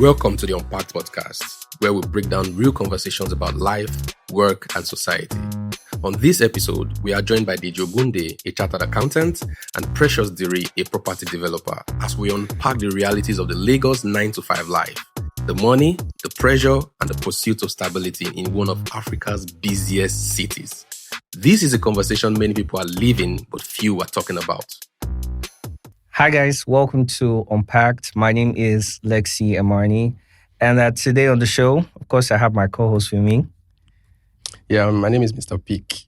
Welcome to the Unpacked podcast, where we break down real conversations about life, work, and society. On this episode, we are joined by Deji Ogunde, a chartered accountant, and Precious Diri, a property developer, as we unpack the realities of the Lagos 9-to-5 life, the money, the pressure, and the pursuit of stability in one of Africa's busiest cities. This is a conversation many people are living, but few are talking about. Hi guys, welcome to Unpacked. My name is Lexi Amani, and today on the show, of course, I have my co-host with me. Yeah, my name is Mr. Peak.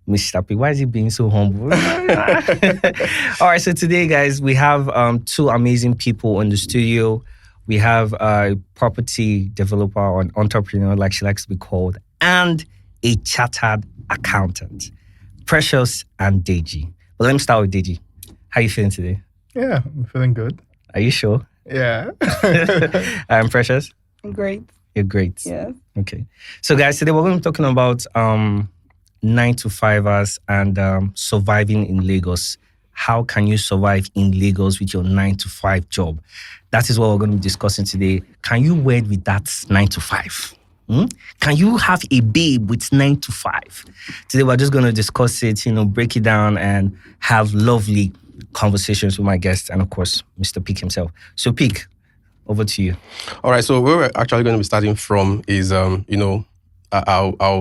Mr. Peak, why is he being so humble? All right, so today, guys, we have two amazing people in the studio. We have a property developer or an entrepreneur, like she likes to be called, and a chartered accountant, Precious and Deji. But let me start with Deji. How are you feeling today? Yeah, I'm feeling good. Are you sure? Yeah. I'm Precious. I'm great. You're great. Yeah. Okay. So guys, today we're going to be talking about 9-to-5ers and surviving in Lagos. How can you survive in Lagos with your 9-to-5 job? That is what we're going to be discussing today. Can you wed with that 9-to-5? Can you have a babe with 9-to-5? Today we're just going to discuss it, break it down and have lovely conversations with my guests and of course, Mr. Peak himself. So Peak, over to you. All right, so where we're actually going to be starting from is, I'll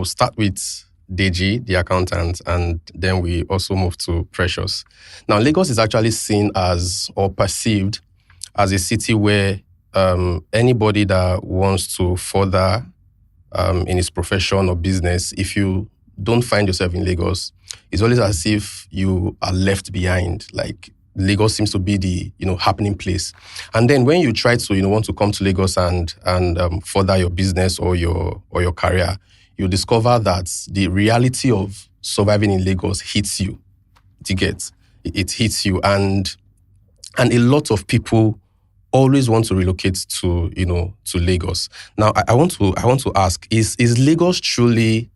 start with Deji, the accountant, and then we also move to Precious. Now, Lagos is actually seen as or perceived as a city where anybody that wants to further in his profession or business, if you don't find yourself in Lagos, it's always as if you are left behind. Like Lagos seems to be the happening place. And then when you try to want to come to Lagos and further your business or your career, you discover that the reality of surviving in Lagos hits you. It hits you, and a lot of people always want to relocate to Lagos. Now, I want to ask: Is Lagos truly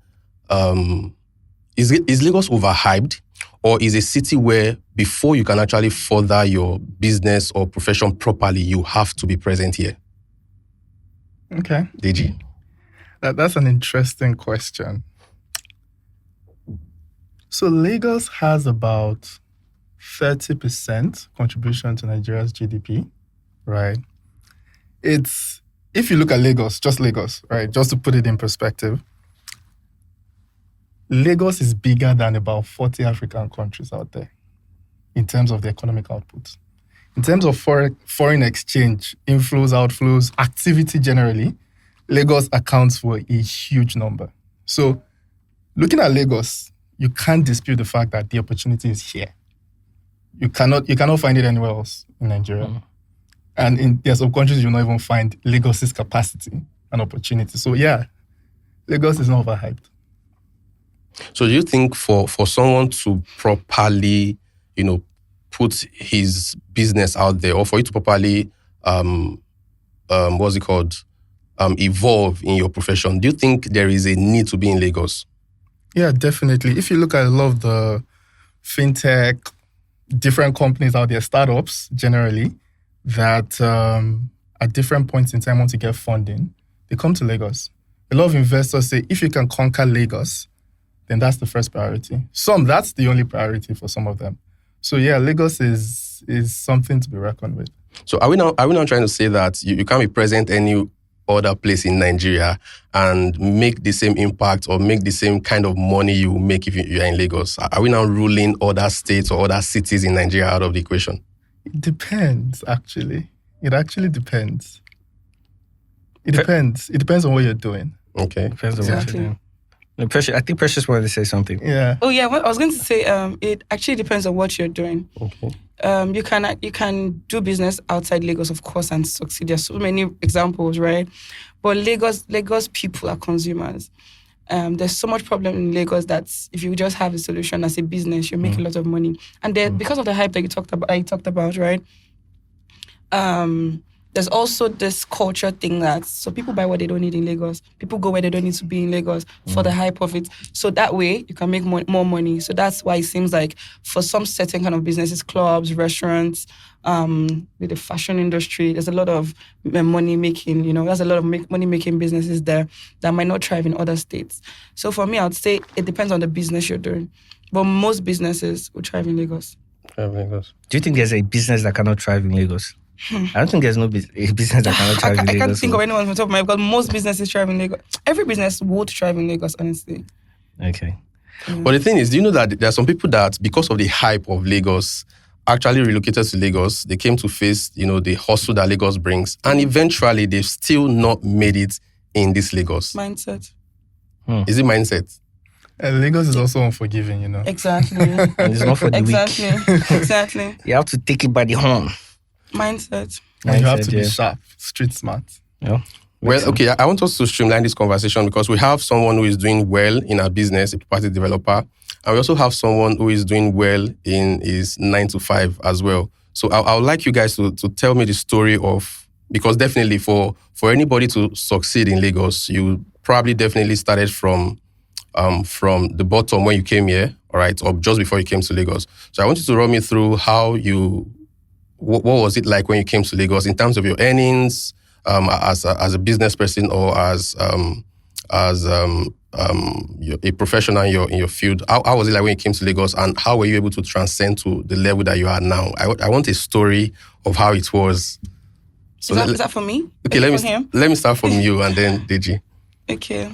is Lagos overhyped, or is a city where before you can actually further your business or profession properly, you have to be present here? Okay, Deji, that's an interesting question. So Lagos has about 30% contribution to Nigeria's GDP. Right. If you look at Lagos, right, just to put it in perspective, Lagos is bigger than about 40 African countries out there in terms of the economic output. In terms of foreign exchange, inflows, outflows, activity generally, Lagos accounts for a huge number. So looking at Lagos, you can't dispute the fact that the opportunity is here. You cannot find it anywhere else in Nigeria. Mm. And there are some countries you'll not even find Lagos's capacity and opportunity. So yeah, Lagos is not overhyped. So do you think for someone to properly, put his business out there, or for you to properly, evolve in your profession, do you think there is a need to be in Lagos? Yeah, definitely. If you look at a lot of the fintech, different companies out there, startups generally, that at different points in time want to get funding, they come to Lagos. A lot of investors say, if you can conquer Lagos, then that's the first priority. That's the only priority for some of them. So yeah, Lagos is something to be reckoned with. So are we now trying to say that you can't be present any other place in Nigeria and make the same impact or make the same kind of money you make if you're in Lagos? Are we now ruling other states or other cities in Nigeria out of the equation? It depends, actually. It actually depends. It depends. It depends on what you're doing. Okay. Depends on what you're doing. No, Precious, I think Precious wanted to say something. Yeah. Oh yeah, I was going to say it actually depends on what you're doing. Okay. You can do business outside Lagos, of course, and succeed. There's so many examples, right? But Lagos people are consumers. There's so much problem in Lagos that if you just have a solution as a business, you make a lot of money. And because of the hype that you talked about, right? there's also this culture thing that so people buy what they don't need in Lagos. People go where they don't need to be in Lagos for the hype of it. So that way you can make more money. So that's why it seems like for some certain kind of businesses, clubs, restaurants, with the fashion industry, there's a lot of money making. There's a lot of money making businesses there that might not thrive in other states. So for me, I would say it depends on the business you're doing. But most businesses will thrive in Lagos. Do you think there's a business that cannot thrive in Lagos? I don't think there's a business that cannot thrive in Lagos. I can't think of anyone on top of my head because most businesses thrive in Lagos. Every business would thrive in Lagos, honestly. Okay. But the thing is, do you know that there are some people that, because of the hype of Lagos, actually relocated to Lagos? They came to face, the hustle that Lagos brings. And eventually, they've still not made it in this Lagos. Mindset. Is it mindset? Lagos is also unforgiving, Exactly. And it's not for the weak. Exactly. You have to take it by the horn. Mindset. And you have to be sharp, street smart. Yeah. Well, okay, I want us to streamline this conversation because we have someone who is doing well in our business, a property developer, and we also have someone who is doing well in his 9-to-5 as well. So I would like you guys to tell me the story of, because definitely for anybody to succeed in Lagos, you probably definitely started from the bottom when you came here, all right, or just before you came to Lagos. So I want you to run me through what was it like when you came to Lagos in terms of your earnings, as a business person or as a professional in your field. How was it like when you came to Lagos, and how were you able to transcend to the level that you are now? I want a story of how it was. So is that for me? Okay, let me start from you and then Deji. Okay.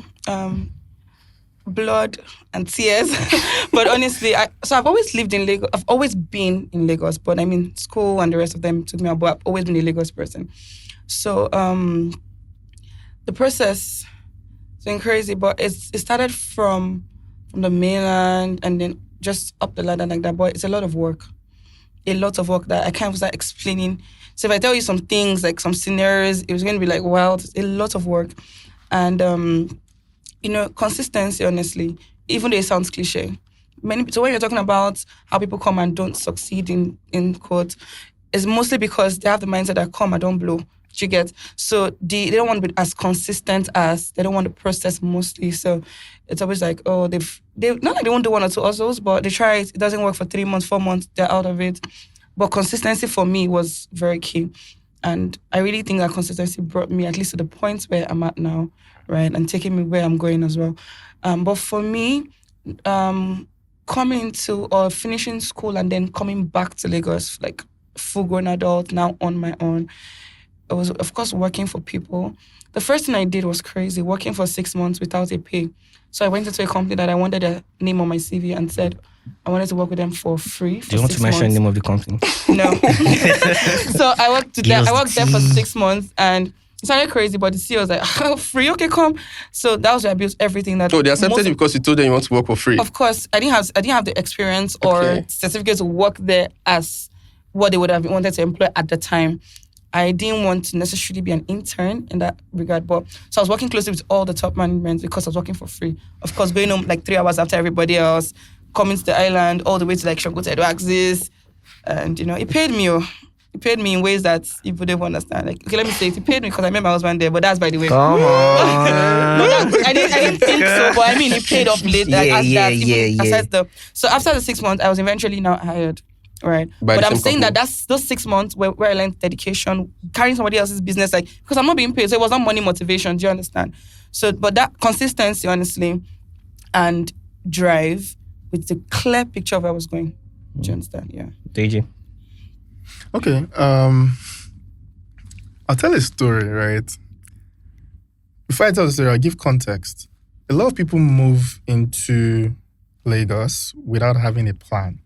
Blood and tears. But honestly, I've always lived in Lagos. I've always been in Lagos, but I mean, school and the rest of them took me out, but I've always been a Lagos person. So the process has been crazy, but it started from the mainland and then just up the ladder like that. But it's a lot of work that I can't start explaining. So if I tell you some things, like some scenarios, it was going to be like, wow, it's a lot of work. And consistency, honestly, even though it sounds cliche. So when you're talking about how people come and don't succeed in quote, it's mostly because they have the mindset that come, I don't blow. Do you get? So they don't want to be as consistent as, they don't want to process mostly. So it's always like, oh, they not like they won't do one or two hustles, but they try it. It doesn't work for 3 months, 4 months, they're out of it. But consistency for me was very key. And I really think that consistency brought me at least to the point where I'm at now, right? And taking me where I'm going as well. But for me, coming to or finishing school and then coming back to Lagos, like full-grown adult, now on my own, I was, of course, working for people. The first thing I did was crazy, working for 6 months without a pay. So I went into a company that I wanted a name on my CV and said I wanted to work with them for free for 6 months. Do you want to mention the name of the company? No. So I worked there for 6 months and it sounded crazy, but the CEO was like, oh, free? Okay, come. So that was where I built everything that... Oh, they accepted you because you told them you want to work for free? Of course. I didn't have the experience or certificate to work there as what they would have wanted to employ at the time. I didn't want to necessarily be an intern in that regard. But so I was working closely with all the top management because I was working for free. Of course, going home like 3 hours after everybody else, coming to the island, all the way to like Shogote Axis. And, it paid me. It paid me in ways that you wouldn't understand. Like, okay, let me say it. It paid me because I met my husband there, but that's by the way. Come on. I didn't think so, but I mean, it paid off later. So after the 6 months, I was eventually now hired. Right. But I'm saying that that's those 6 months where I learned dedication, carrying somebody else's business, like, because I'm not being paid. So it was not money motivation. Do you understand? So, but that consistency, honestly, and drive with the clear picture of where I was going. Do you understand? Yeah. DJ. Okay. I'll tell a story, right? Before I tell the story, I'll give context. A lot of people move into Lagos without having a plan.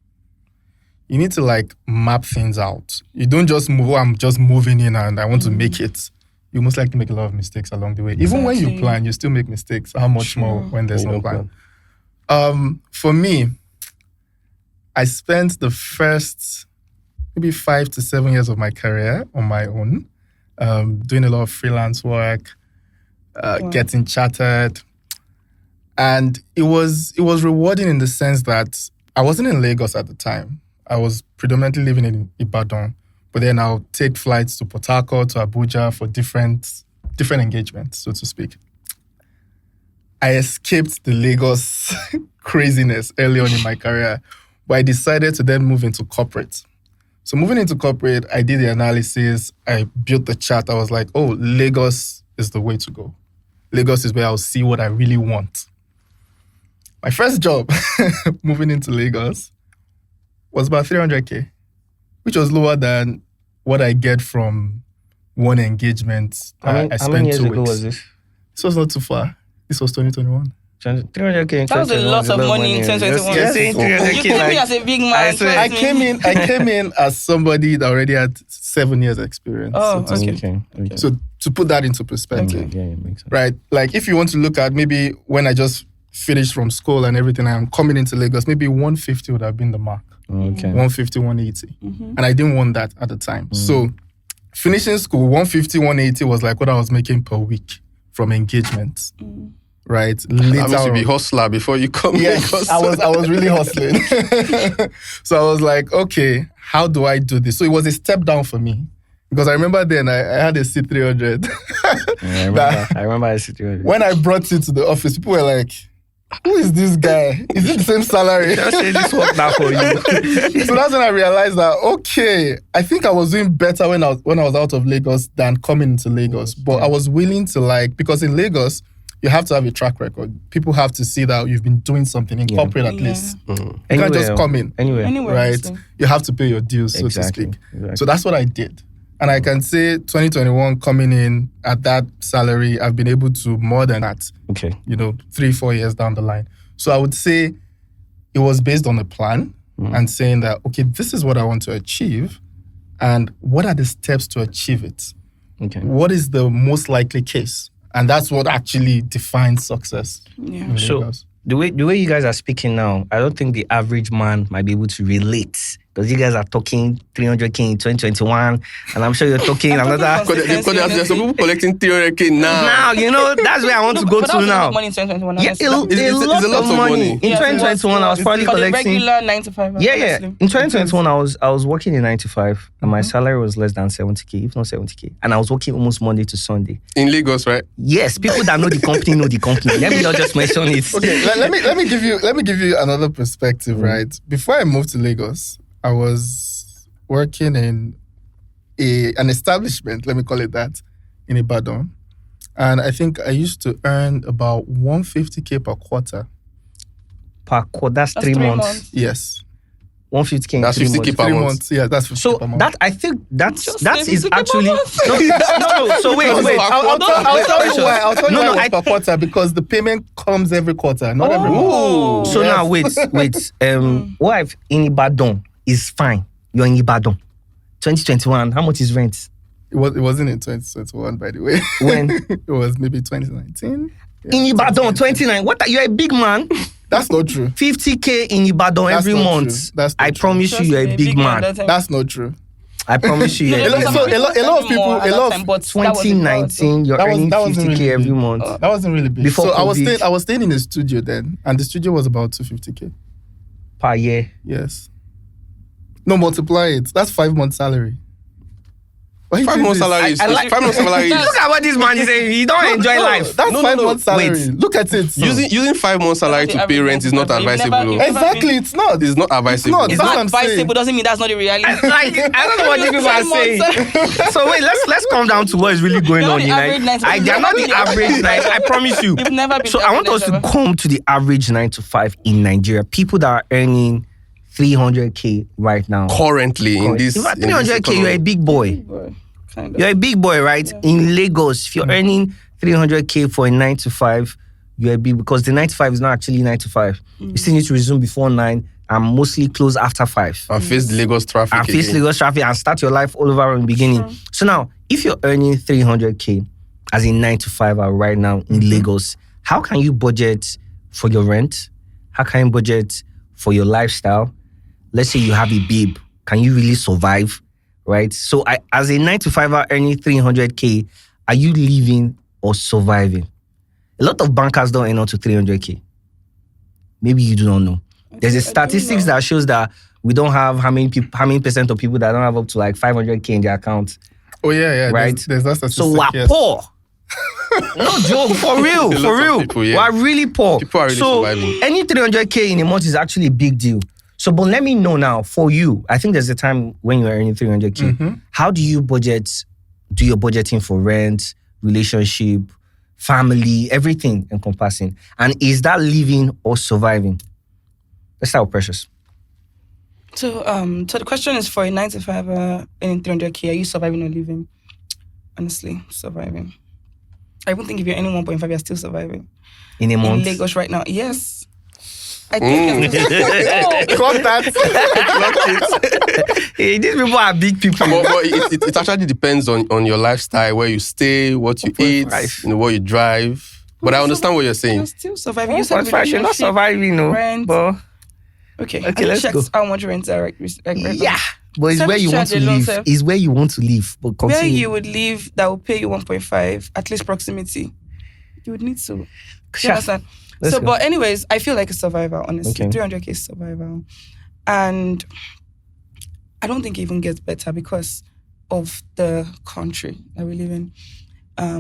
You need to map things out. You don't just move, I'm just moving in and I want to make it. You most likely make a lot of mistakes along the way. Even when you plan, you still make mistakes. How much more when there's no plan? For me, I spent the first maybe 5 to 7 years of my career on my own, doing a lot of freelance work, getting chartered. And it was rewarding in the sense that I wasn't in Lagos at the time. I was predominantly living in Ibadan, but then I'll take flights to Port Harcourt, to Abuja for different engagements, so to speak. I escaped the Lagos craziness early on in my career, but I decided to then move into corporate. So moving into corporate, I did the analysis, I built the chart. I was like, oh, Lagos is the way to go. Lagos is where I'll see what I really want. My first job moving into Lagos was about 300K, which was lower than what I get from one engagement. I spent 2 weeks. How many years ago was this? This was not too far. This was 2021. 300K. That was a lot of money in 2021. You're saying 300K. You take me as a big man. I came in as somebody that already had 7 years experience. Oh, so to okay. speak. So to put that into perspective, Yeah, it makes sense. right? Like if you want to look at maybe when I just finished from school and everything, I'm coming into Lagos, maybe 150 would have been the mark. Okay. 150, 180. And I didn't want that at the time. So finishing school, 150, 180 was like what I was making per week from engagements. Right? That means you be hustler before you come. Yes, I was really hustling. So I was like, okay, how do I do this? So it was a step down for me. Because I remember then I had a C300. I remember a C300. When I brought it to the office, people were like, who is this guy? Is it the same salary? Just say this work now for you. So that's when I realized that, okay, I think I was doing better when I was out of Lagos than coming into Lagos. But I was willing to because in Lagos, you have to have a track record. People have to see that you've been doing something in corporate at least. You can't just come in. Anywhere. Right? Honestly. You have to pay your dues, so to speak. Exactly. So that's what I did. And I can say 2021 coming in at that salary, I've been able to more than that. Okay. 3-4 years down the line. So I would say it was based on a plan and saying that, okay, this is what I want to achieve. And what are the steps to achieve it? Okay. What is the most likely case? And that's what actually defines success. Yeah. in So Lagos. the way you guys are speaking now, I don't think the average man might be able to relate. Because you guys are talking 300K in 2021, and I'm sure you're talking another. Because there's some people collecting 300K now. Now, that's where I want to go but that to was a lot now. of money in 2021. Yeah, honestly. It's a lot of money. In 2021, I was probably for the collecting. regular 9 to 5. Yeah. honestly. In 2021, I was working in 9 to 5, and my salary was less than 70K, if not 70K, and I was working almost Monday to Sunday. In Lagos, right? Yes, people that know the company know the company. Let me not just mention it. Okay, let me give you another perspective, right? Before I moved to Lagos, I was working in an establishment, let me call it that, in Ibadan. And I think I used to earn about 150K per quarter. Per quarter, that's That's 3 3 months. months. Yes. 150K in That's 3 50K months. per 3 month. months. Yeah, that's 50K So per month. that I think that say is 50K per actually month. no. So wait. I'll tell you why. I'll tell you No, why I- it's per quarter, because the payment comes every quarter, not every month. Oh. So now wait. What if in Ibadan is fine? You're in Ibadan. 2021. How much is rent? It wasn't in 2021, by the way. When? It was maybe 2019. Yeah, In Ibadan, 29. What? You're a big man. That's not true. 50K in Ibadan That's every not month. true. That's not I true. promise you, you're a big man. That's not true. I promise you, you're a big man. a lot of people- 2019, you're earning that wasn't 50K really every big. month. That wasn't really big. Before so COVID. I was staying in a studio then, and the studio was about 250K. Per year. Yes. No, multiply it. That's 5 months salary. Why you 5 doing months this? salary is I like- 5 months salary is Look at what this man is saying. He don't enjoy life. That's No, 5 no. months salary. Wait. Look at it. using 5 months salary to pay rent is not advisable. Exactly, it's not. It's not advisable. not. It's That's what not I'm saying. advisable, doesn't mean that's not the reality. Like, I don't know what these people are saying. So wait, let's come down to what is really going You're on not in the average life. 9 to 5. They're not the average 9. I promise you. You've never been So there, I want us to never. come to the average 9 to 5 in Nigeria. People that are earning 300K right now. Currently in this, If you're at in this 300K, you're a economy. big boy. Kind of. You're a big boy, right? In Lagos, if you're earning 300K for a 9 to 5, you're a big, because the 9 to 5 is not actually 9 to 5. You still need to resume before 9 and mostly close after 5. And face the Lagos traffic. And face again. Lagos traffic and start your life all over from the beginning. Sure. So now, if you're earning 300K as a 9 to 5 right now in Lagos, how can you budget for your rent? How can you budget for your lifestyle? Let's say you have a babe. Can you really survive? Right? So as a 9 to 5 earning 300K, are you living or surviving? A lot of bankers don't earn up to 300K. Maybe you do not know. There's a statistics that shows that We don't have how many percent of people that don't have up to like 500K in their account. Oh yeah. Right? There's that statistic. So we're poor. No joke, for real. People, yeah. We're really poor. People are really surviving. Any 300K in a month is actually a big deal. So, but let me know now, for you, I think there's a time when you're earning 300K. How do you budget? Do your budgeting for rent, relationship, family, everything encompassing? And is that living or surviving? Let's start with Precious. So the question is, for a 9 to 5 earning 300K, are you surviving or living? Honestly, surviving. I even think if you're earning 1.5, you're still surviving. In a month? In Lagos right now, yes. I think Got that. Hey, these people are big people. But it actually depends on your lifestyle, where you stay, what you eat, what you drive. But I understand what you're saying. You're still surviving. You said You're not surviving, no. Rent. But okay, let's go. How much rent are right now. Yeah, but it's where you want to live. It's where you want to live. But continue. Where you would live that will pay you 1.5, at least proximity. You would need to. You understand? So, but anyways, I feel like a survivor, honestly. Okay. 300K is survival. And I don't think it even gets better because of the country that we live in.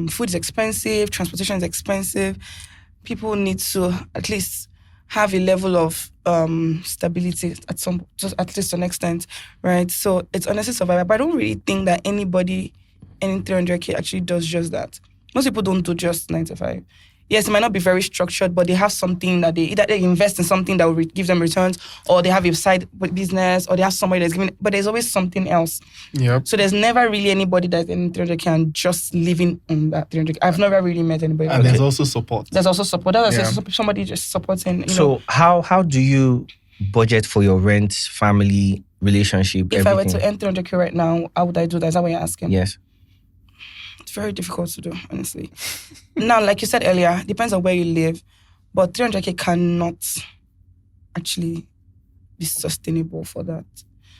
Food is expensive, transportation is expensive. People need to at least have a level of stability at least to an extent, right? So it's honestly survival. But I don't really think that anybody earning 300K actually does just that. Most people don't do just 9 to 5. Yes, it might not be very structured, but they have something that they invest in something that will give them returns, or they have a side business, or they have somebody that's giving. But there's always something else. Yep. So there's never really anybody that's in 300K and just living on that 300K. I've never really met anybody. And there's also support. There's also support. That's somebody just supporting. So how do you budget for your rent, family, relationship? If everything? I were to earn 300K right now, how would I do that? Is that what you're asking? Yes. It's very difficult to do, honestly. Now, like you said earlier, depends on where you live, but 300K cannot actually be sustainable for that.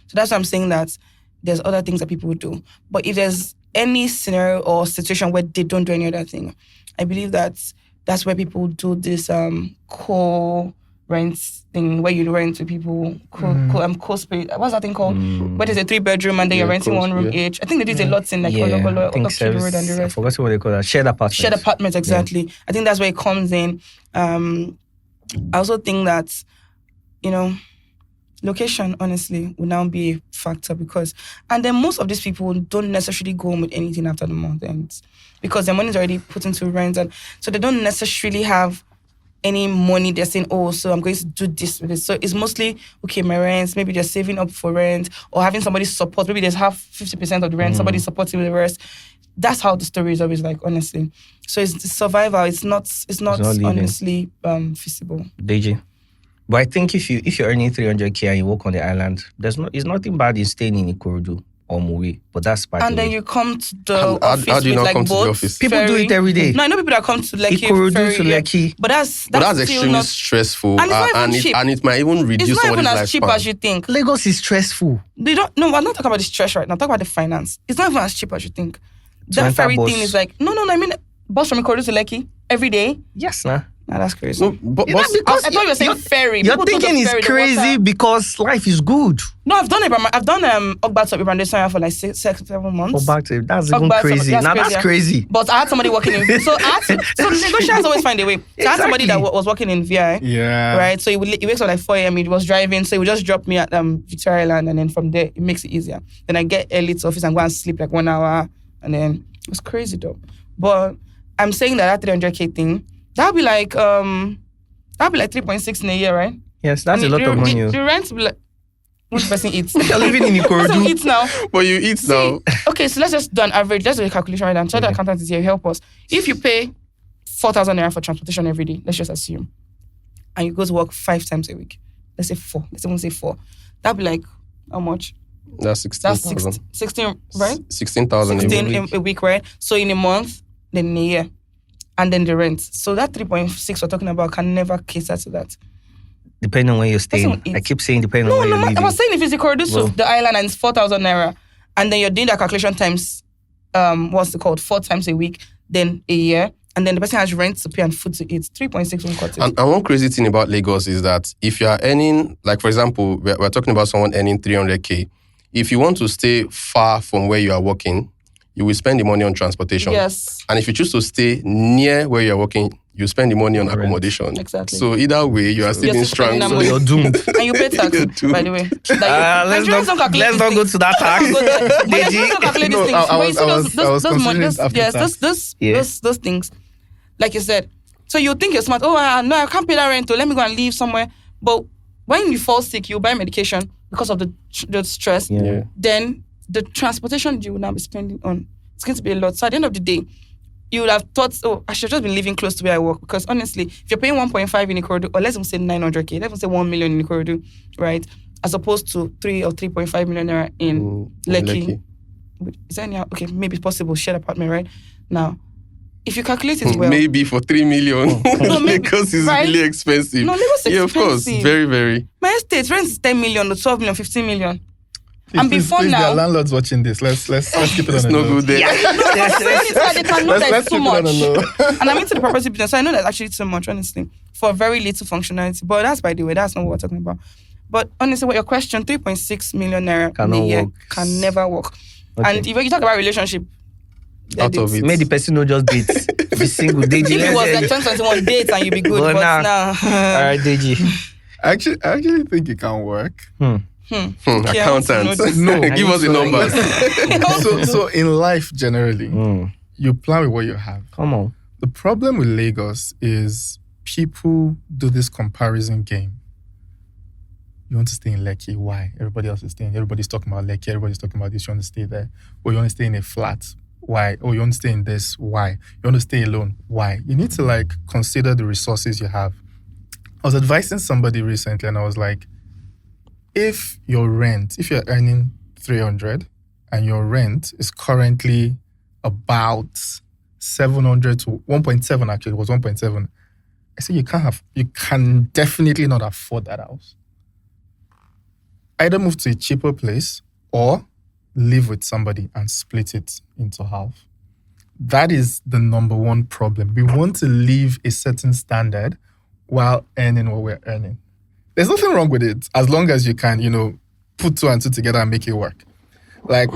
So that's why I'm saying that there's other things that people would do. But if there's any scenario or situation where they don't do any other thing, I believe that that's where people do this co-rent thing, where you rent to people, co-space. What's that thing called? Where there's a 3-bedroom and then you're renting one room each. I think they do a lot in like Ologolo, Road and the rest. I forgot what they call that. Shared apartments. Shared apartments, exactly. Yeah. I think that's where it comes in. I also think that, location, honestly, will now be a factor and then most of these people don't necessarily go home with anything after the month ends because their money is already put into rent, and so they don't necessarily have any money. They're saying, oh, so I'm going to do this with this. So it's mostly, okay, my rent, maybe they're saving up for rent or having somebody support. Maybe there's half 50% of the rent, somebody supporting with the rest. That's how the story is always like, honestly. So it's survival. It's not honestly feasible. DG. But I think if you're earning 300K and you work on the island, it's nothing bad in staying in Ikorodu or Mowe, but that's part. And then you come to the office how do you with not like come to the boats, office? People ferry. do it every day. No, I know people that come to Lekki, Ikorodu to Lekki. But that's still extremely not stressful, and it's not even cheap. And it might even reduce it's not somebody's even as cheap lifespan. as you think. Lagos is stressful. No, I'm not talking about the stress right now. I'm talking about the finance. It's not even as cheap as you think. That ferry thing is like, no, I mean, bus from Ikorodu to Lekki every day. Yes, nah. Nah, that's crazy. No, but I thought you were saying ferry. You're People thinking took the it's ferry, crazy because life is good. No, I've done it. I've done Ogba to Ibrahim Desanya for like 6-7 months. That's even crazy. That's crazy. But I had somebody working in so negotiators always find a way. So I had somebody that was working in VI. Yeah. Right. So he wakes up like 4 a.m. He was driving, so he would just drop me at Victoria Island, and then from there it makes it easier. Then I get early to office and go and sleep like 1 hour, and then it was crazy though. But I'm saying that 300K thing, that'll be like 3.6 in a year, right? Yes, that's a lot of money. The rent will be like, which person eats? You're living in Ikorodu. Eats now. But you eat now. Okay, so let's just do an average. Let's do a calculation right now. So the accountant is here, help us. If you pay 4,000 naira for transportation every day, let's just assume, and you go to work 5 times a week, let's say 4. Let's even say 4. That'd be like how much? That's 16,000. 16, right? 16,000 a week, right? So in a month, then in a year. And then the rent. So that 3.6 we're talking about can never cater to that. Depending on where you're staying. I keep saying depending on where you're living. I was saying if it's Ikorodu, the island, and it's 4,000 naira, and then you're doing that calculation times, 4 times a week, then a year, and then the person has rent to pay and food to eat, 3.6 won't cut it. And one crazy thing about Lagos is that if you are earning, like for example, we're talking about someone earning 300K. If you want to stay far from where you are working, you will spend the money on transportation. Yes. And if you choose to stay near where you are working, you spend the money on accommodation. Exactly. So either way, you are still being strong. spending that So money. You're doomed. And you pay tax, by the way. Let's not go to that tax. Those things, like you said. So you think you're smart. Oh, no, I can't pay that rent. Let me go and leave somewhere. But when you fall sick, you buy medication because of the stress. Yeah. Then the transportation you will now be spending on, it's going to be a lot. So at the end of the day, you would have thought, oh, I should just be living close to where I work. Because honestly, if you're paying 1.5 in Ikorodu, or let's say 900K, let's say 1 million in Ikorodu, right? As opposed to 3 or 3.5 million naira in Lekki. Is that any, okay, maybe it's possible, shared apartment, right? Now, if you calculate it well. Maybe for 3 million. Because it's really expensive. No, Lagos is expensive. Yeah, of course. Very, very. My estate rent is 10 million, or 12 million, 15 million. And before please, now, there are landlords watching this. Let's keep it on the no low. good there. they can know that Let's it's too keep it on much. the low. And I'm into the property business, so I know that's actually too much, honestly, for very little functionality. But that's, by the way, that's not what we're talking about. But honestly, what your question, 3.6 million naira in a year can never work. Okay. And if you talk about relationship, Out of it. Maybe the person no just date. Be single. Deji. if it was like 2021 dates and you'd be good, but now. All right, Deji. I actually think it can work. Accountants. No, Give us the numbers. So in life generally, you plan with what you have. Come on. The problem with Lagos is people do this comparison game. You want to stay in Lekki, why? Everybody else is staying. Everybody's talking about Lekki. Everybody's talking about this. You want to stay there. Or you want to stay in a flat. Why? Oh, you want to stay in this. Why? You want to stay alone. Why? You need to consider the resources you have. I was advising somebody recently and I was like, if you're earning 300 and your rent is currently about 700 to 1.7, actually, it was 1.7. I said, you can definitely not afford that house. Either move to a cheaper place or live with somebody and split it into half. That is the number one problem. We want to live a certain standard while earning what we're earning. There's nothing wrong with it as long as you can, put 2 and 2 together and make it work. Like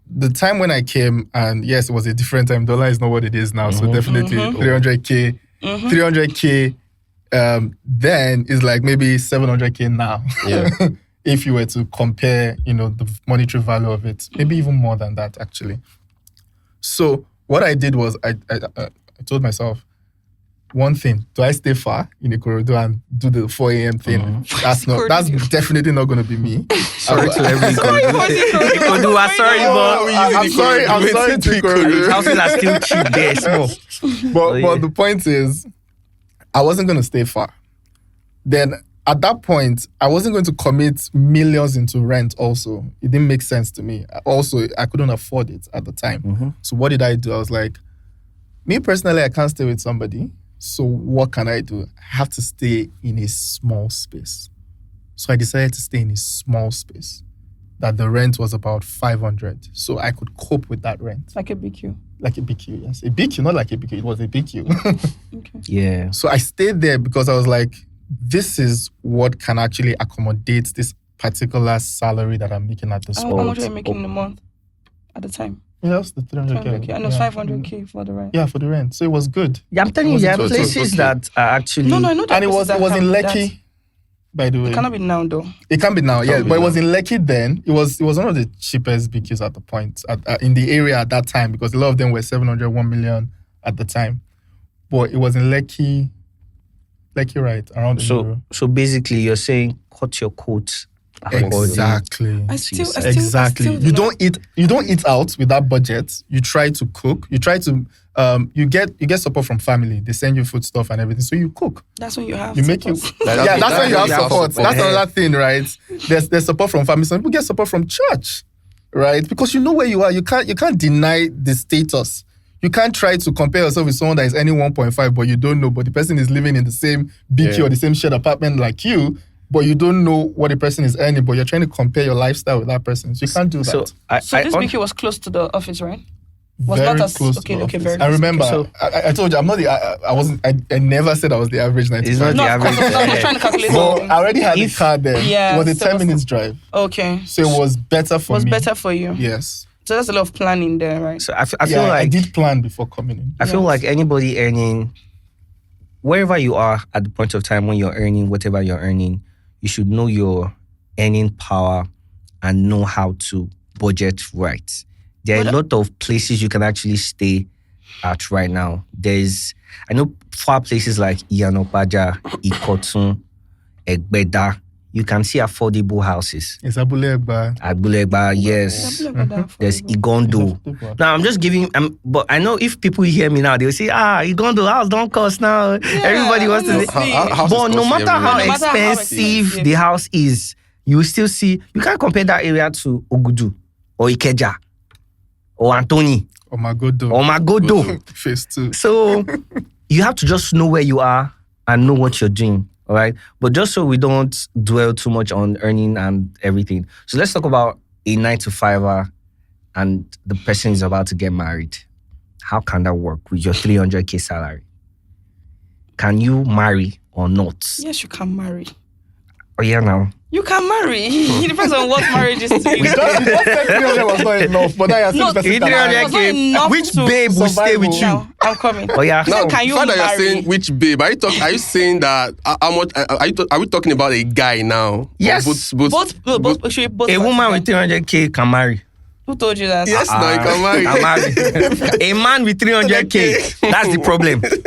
the time when I came, and yes, it was a different time. Dollar is not what it is now, so definitely 300K. 300K then is like maybe 700K now. Yeah. If you were to compare, the monetary value of it, maybe even more than that, actually. So what I did was I told myself, one thing, do I stay far in Ikorodu and do the 4 a.m. thing? That's definitely not going to be me. Sorry to every Ikorodu. I'm sorry, but I'm sorry to Ikorodu. Houses are still cheap there, small. But the point is, I wasn't going to stay far. Then at that point, I wasn't going to commit millions into rent also. It didn't make sense to me. Also, I couldn't afford it at the time. So what did I do? I was like, me personally, I can't stay with somebody. So what can I do? I have to stay in a small space. So I decided to stay in a small space. That the rent was about 500. So I could cope with that rent. Like a BQ. Like a BQ, yes. A BQ, not like a BQ. It was a BQ. Okay. Yeah. So I stayed there because I was like, this is what can actually accommodate this particular salary that I'm making at the spot. How much were you making in a month at the time? Yeah, that's the 300K. 300K. And it was 500K for the rent. Yeah, for the rent. So it was good. Yeah, I'm telling you, there are places that are actually... No, I know that. And it was in Lekki, by the way. It cannot be now, though. It can be now, yeah. But it was in Lekki then. It was one of the cheapest BQs at the point, in the area at that time, because a lot of them were 700, 1 million at the time. But it was in Lekki, right, around the euro. So basically, you're saying, cut your coat. Exactly. Exactly. You don't eat out with that budget. You try to cook. You try to you get support from family. They send you food stuff and everything. So you cook. That's when you have you make it. That's when you have support. That's another thing, right? There's support from family. Some people get support from church, right? Because you know where you are. You can't deny the status. You can't try to compare yourself with someone that is earning 1.5, but you don't know. But the person is living in the same BQ or the same shared apartment like you. But you don't know what the person is earning, but you're trying to compare your lifestyle with that person. So you can't do that. So this BQ was close to the office, right? Was very not as close okay. to Okay, office. very. I close. remember. So- I told you I'm not the. I wasn't. I never said I was the average 95. It's not No, the of course average. not. I'm not trying to calculate So something. I already had If- a car then. Yeah, It was a so 10 was- minutes drive. Okay. So it was better for Was me. better for you. Yes. So there's a lot of planning there, right? So I feel I like did plan before coming in. I feel Yes. like anybody earning, wherever you are at the point of time when you're earning whatever you're earning, you should know your earning power and know how to budget right. There are a lot of places you can actually stay at right now. I know far places like Iyanopaja, Ikotun, Egbeda, you can see affordable houses. It's Abule Egba. Agbuleba, yes. There's Igondo. Now I'm just giving, but I know if people hear me now, they'll say, Igondo house don't cost now. Everybody wants to. honestly. But no matter how No matter how expensive expensive. the house is, you will still see. You can't compare that area to Ogudu or Ikeja or Antoni Oh my God. or Magodo. Phase 2. So you have to just know where you are and know what you're doing. All right. But just so we don't dwell too much on earning and everything. So let's talk about a 9-to-5er and the person is about to get married. How can that work with your 300K salary? Can you marry or not? Yes, you can marry. Oh, yeah, now. You can marry. It depends on what marriage is to you. We just said 300 was not enough, but now you're saying No, the person can 300K. It was not enough Which to babe will stay with you? Now, I'm coming. Oh, yeah. So can you the fact that marry? you're saying which babe, are you saying that how much are we talking about a guy now? Or Yes. both, actually, both. A woman parties with 300K can marry. Who told you that? Yes, now you can marry. Can marry. A man with 300K, that's the problem. It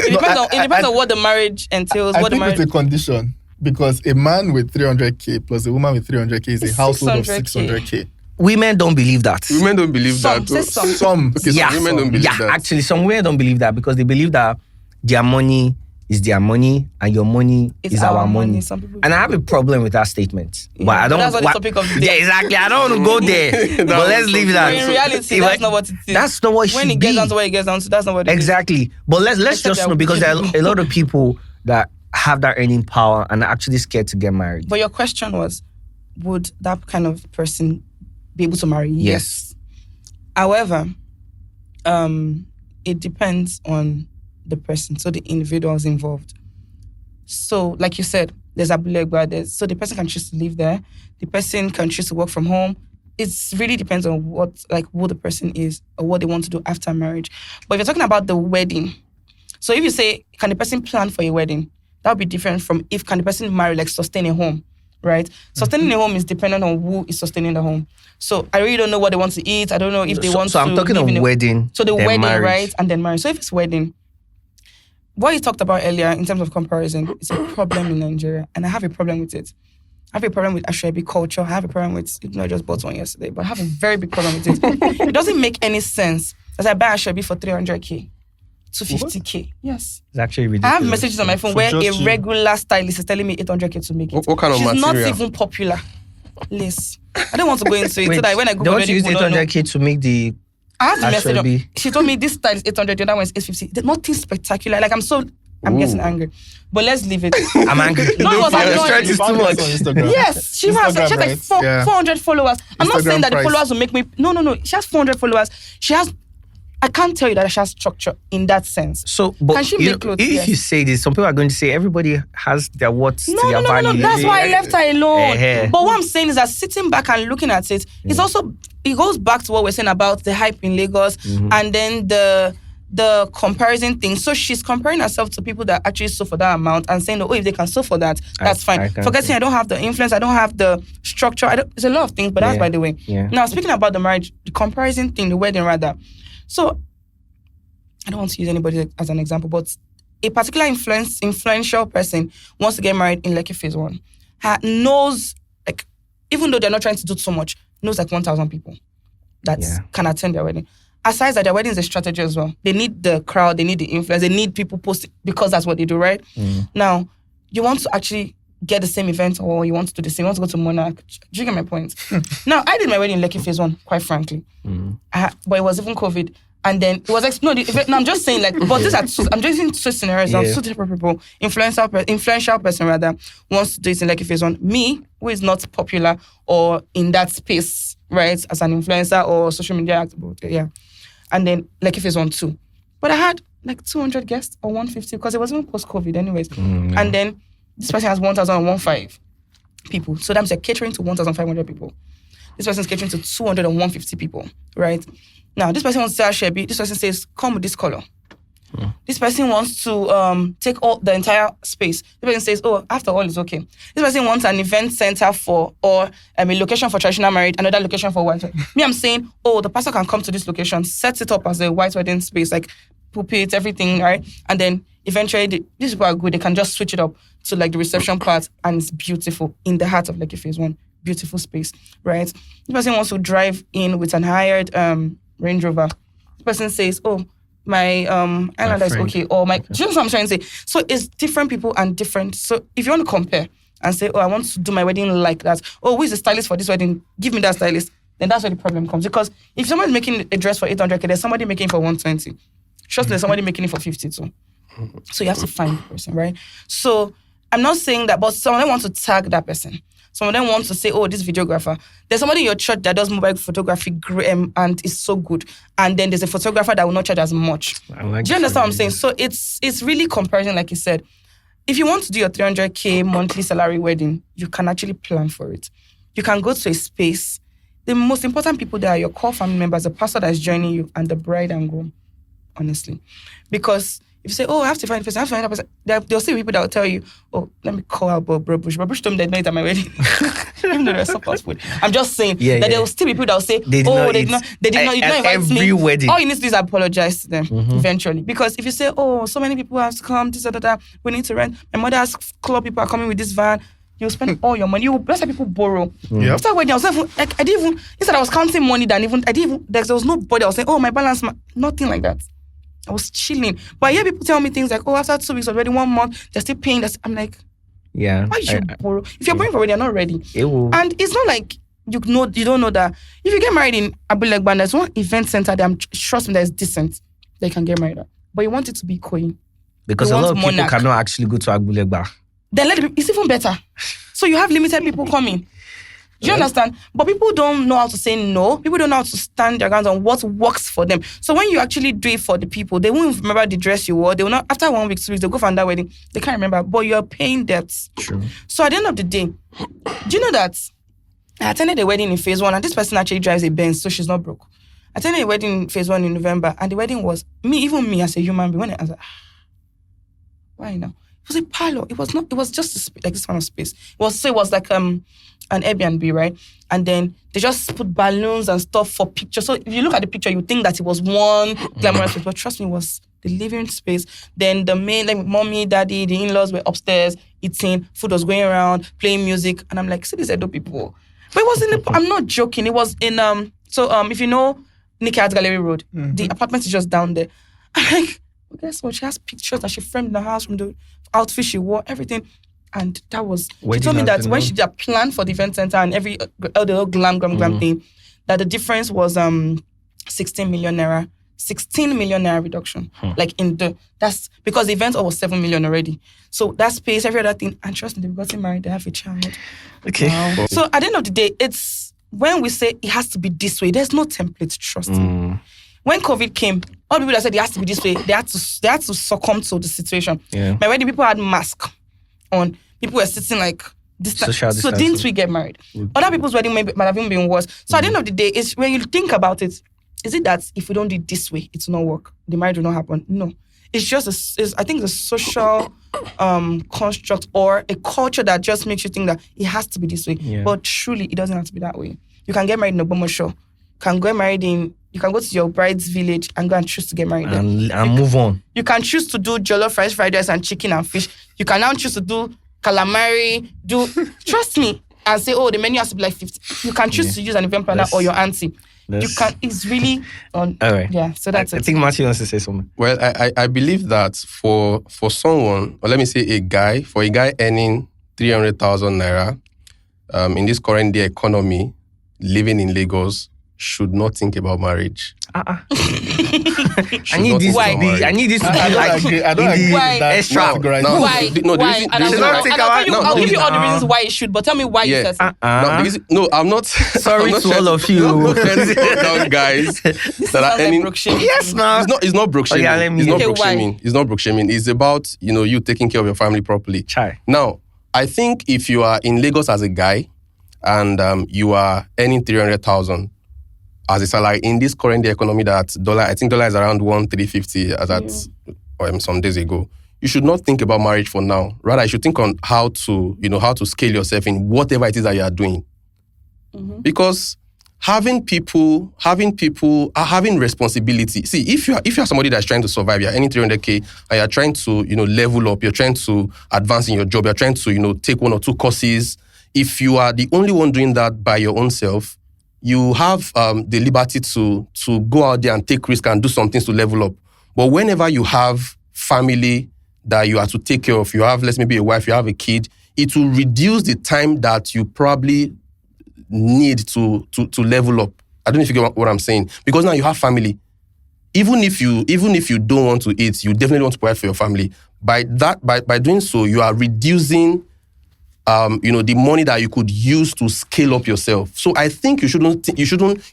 depends on what the marriage entails. I What the think it's marriage. a condition because a man with 300K plus a woman with 300K is a It's household of 600K. 600K. Women don't believe that. Women don't believe Some, that. say some. Some. Okay, some women don't believe that. Actually, some women don't believe that because they believe that their money is their money and your money It's is our money. Some people. And I have a problem with that statement. Yeah, But I don't. that's not the topic of the day. Yeah, exactly. I don't want to go there. But let's leave But that. in reality, If that's I- not what it is. That's not what it When should it gets be. down to what it gets down to, that's not what it is. Exactly. But let's Except just that know because there are people- a lot of people that have that earning power and are actually scared to get married. But your question was, would that kind of person be able to marry? Yes. However, it depends on the person, so the individuals involved. So, like you said, there's Abulegba, so the person can choose to live there. The person can choose to work from home. It really depends on who the person is or what they want to do after marriage. But if you're talking about the wedding, so if you say, can the person plan for a wedding? That would be different from can the person marry, like sustain a home, right? Sustaining a home is dependent on who is sustaining the home. So I really don't know what they want to eat. I don't know if they want to. So I'm talking live in of wedding. So the then wedding, marriage. right? And then marriage. So if it's wedding, what you talked about earlier in terms of comparison, it's a problem in Nigeria. And I have a problem with it. I have a problem with Ashwebi culture. I have a problem with, I just bought one yesterday, but I have a very big problem with it. It doesn't make any sense that I buy Ashwebi for 300K to 50K. Yes. It's actually I ridiculous. have messages on my phone For where a just you. regular stylist is telling me 800K to make it. What kind of She's material? not even popular. Lace. I don't want to go into it. Wait, So that when I go they for want to wedding, use people don't know. 800K to make the I have to message her. Ashwebi. She told me this style is 800, the other one is 850. Nothing spectacular. Like I'm getting angry. But let's leave it. I'm angry. No, it was Your annoying. strength is too Found much. this on Instagram. Yes, she has Instagram, like right? Yeah. 400 followers. I'm not Instagram saying that the price. followers will make me. No. She has 400 followers. I can't tell you that she has structure in that sense. So, but Can she you make know, clothes? if Yes. you say this, some people are going to say everybody has their worth to No. their value. That's why I left her alone. Eh-heh. But what I'm saying is that sitting back and looking at it, it's also, it goes back to what we're saying about the hype in Lagos and then the comparison thing. So she's comparing herself to people that actually sold for that amount and saying, if they can sell for that, that's I fine. can Forgetting see. I don't have the influence, I don't have the structure. There's a lot of things, but that's Yeah. by the way. Yeah. Now, speaking about the marriage, the comparison thing, the wedding rather. So, I don't want to use anybody as an example, but a particular influential person wants to get married in Lekki Phase 1. Knows, like, even though they're not trying to do so much, knows like 1,000 people that can attend their wedding. Aside that, their wedding is a strategy as well. They need the crowd, they need the influence, they need people posting because that's what they do, right? Now, you want to actually get the same event or you want to do the same, you want to go to Monarch. Do you get my point? Now, I did my wedding in Lekki Phase 1, quite frankly. But it was even COVID. And then it was I'm just saying but these are I'm just using two scenarios. Yeah. Two different people. Influential person rather wants to do it in Lekki Phase 1. Me, who is not popular or in that space, right, as an influencer or social media activist, and then Lekki phase 1 too. But I had like 200 guests or 150 because it was even post-COVID anyways. And then this person has 1,015 people. So that's like catering to 1,500 people. This person is catering to 250 people, right? Now, this person wants to share. This person says, come with this color. This person wants to take all the entire space. This person says, oh, after all, it's okay. This person wants an event center or a location for traditional marriage, another location for white. Me, I'm saying, oh, the pastor can come to this location, set it up as a white wedding space, like pulpit, everything, right? And then eventually, these people are good. They can just switch it up to like the reception part, and it's beautiful in the heart of Lekki phase 1. Beautiful space, right? This person wants to drive in with an hired Range Rover. This person says, oh, my Islander is okay, or my... Do you know what I'm trying to say? So it's different people and different... So if you want to compare and say, oh, I want to do my wedding like that, oh, who is the stylist for this wedding? Give me that stylist. Then that's where the problem comes. Because if someone's making a dress for 800K, there's somebody making it for 120. Trust me, there's somebody making it for 52. So you have to find the person, right? So I'm not saying that, but some of them want to tag that person. Some of them want to say, oh, this videographer. There's somebody in your church that does mobile photography and is so good. And then there's a photographer that will not charge as much. Do you understand what I'm saying? So it's really comparison, like you said. If you want to do your 300K monthly salary wedding, you can actually plan for it. You can go to a space. The most important people there are your core family members, the pastor that is joining you, and the bride and groom, honestly. Because if you say, oh, I have to find a person, I have to find a person, there'll still be people that will tell you, oh, let me call out Bob Bush. Bob Bush told me that night at my wedding. Even though there's support food. I'm just saying that there will still be people that will say, they did not invite me. Wedding. All you need to do is apologize to them eventually. Because if you say, oh, so many people have to come, this, that, we need to rent. My mother's club people are coming with this van. You spend all your money. That's why people borrow. After wedding, I was instead I was counting money there was nobody I was saying, oh, my balance, nothing like that. I was chilling. But I hear people tell me things like, oh, after 2 weeks already, 1 month, they're still paying. I'm like, why you should borrow? If you're borrowing for already, you're not ready. And it's not like you don't know that if you get married in Abulegba, there's one event center that trust me, that is decent. They can get married at. But you want it to be Koyi. Because a lot of people cannot actually go to Abulegba. Then it's even better. So you have limited people coming. Do you understand? But people don't know how to say no. People don't know how to stand their ground on what works for them. So when you actually do it for the people, they won't remember the dress you wore. They will not, after 1 week, 2 weeks, they'll go for another wedding. They can't remember, but you're paying debts. True. So at the end of the day, do you know that I attended a wedding in phase 1 and this person actually drives a Benz, so she's not broke. I attended a wedding in phase 1 in November and the wedding was even me as a human being. When I was like, why now? It was a parlor. It was just like this kind of space. It was like an Airbnb, right? And then they just put balloons and stuff for pictures. So if you look at the picture, you think that it was one glamorous place, but trust me, it was the living space. Then the main, like mommy, daddy, the in-laws were upstairs eating, food was going around, playing music, and I'm like, see these Edo people. But it was I'm not joking. It was in if you know Nikki Art Gallery Road, the apartment is just down there. I'm like, well, guess what? She has pictures that she framed in the house from the outfit she wore, everything. And that was, she told me that when she did a plan for the event center and the whole glam thing, that the difference was 16 million naira. 16 million naira reduction. Like that's because the event was 7 million already. So that space, every other thing, and trust me, they've gotten married, they have a child. Okay. Wow. So at the end of the day, it's when we say it has to be this way, there's no template, trust me. When COVID came, all the people that said it has to be this way, they had to succumb to the situation. Yeah. My wedding, people had masks on. People were sitting like distance. So didn't we get married? Other people's wedding might have even been worse. So at the end of the day, it's when you think about it, is it that if we don't do it this way, it will not work? The marriage will not happen? No. It's just, I think, the social construct or a culture that just makes you think that it has to be this way. Yeah. But truly, it doesn't have to be that way. You can get married in Ogbomosho. You can go to your bride's village and go and choose to get married there. And move on. You can choose to do jollof rice, fried rice, and chicken and fish. You can now choose to do calamari, trust me, and say, oh, the menu has to be like 50. You can choose to use an event planner or your auntie. You can, it's really on. All right. Yeah, so that's it. I think Matthew wants to say something. Well, I believe that for someone, or let me say a guy earning 300,000 naira in this current day economy, living in Lagos, should not think about marriage. I need this Why? to be. I need this to be I don't like agree. I don't in agree the with that. extra. No, Why? no, the Why? reason- And the I'll reason not why- think I'll about- give you all the no. reasons why it should, but tell me why you Yeah. said so. No, the reason- no, I'm not. Sorry I'm not to trying all of you. I'm not trying to put down guys that Sounds are like earning. broke shaming. Yes, now. It's not broke shaming. yeah, let me- It's not Okay, broke why? shaming. It's not broke shaming. It's about you taking care of your family properly. Chai. Now, I think if you are in Lagos as a guy and you are earning 300,000 as a salary in this current day economy, that I think dollar is around 1,350 as at some days ago. You should not think about marriage for now. Rather, you should think on how to scale yourself in whatever it is that you are doing. Because having responsibility. See, if you are somebody that's trying to survive, you're earning 300K and you're trying to, level up, you're trying to advance in your job, you're trying to, take 1 or 2 courses. If you are the only one doing that by your own self, you have the liberty to go out there and take risk and do some things to level up. But whenever you have family that you have to take care of, you have, let's maybe a wife, you have a kid, it will reduce the time that you probably need to level up. I don't know if you get what I'm saying. Because now you have family. Even if you don't want to eat, you definitely want to provide for your family. By doing so, you are reducing the money that you could use to scale up yourself. So I think you shouldn't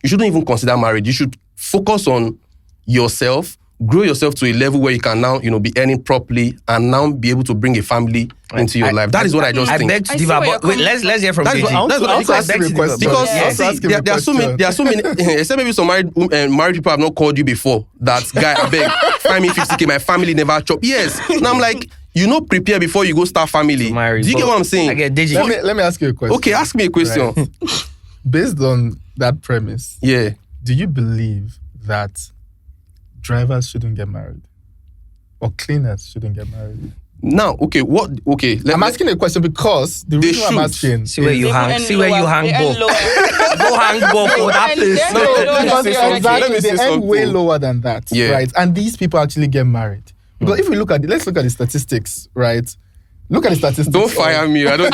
even consider marriage. You should focus on yourself, grow yourself to a level where you can now, be earning properly and now be able to bring a family into your life. That is what I just think. I beg to I differ, see where but wait, you're let's hear from That's Deji. what- that's what I also because- ask him a question. Because Yeah. Also ask him a there are so many, except maybe some married people have not called you before. That guy, I beg, find me 50K, my family never chop. Yes. And I'm like, prepare before you go start family. To marry, Do you get but what I'm saying? I get Deji. Let me ask you a question. Okay, ask me a question. Right. Based on that premise, Yeah. do you believe that drivers shouldn't get married? Or cleaners shouldn't get married? Now, okay, I'm asking a question because the reason I'm should. asking See where is- you They hang. earn See where you lower, hang they earn ball. lower. Go hang ball for that And place. then- No, let me because say something. exactly, Let me say they earn way something. lower than that, Yeah. right? And these people actually get married. Because if we let's look at the statistics, right? Look at the statistics. Don't fire me. I don't.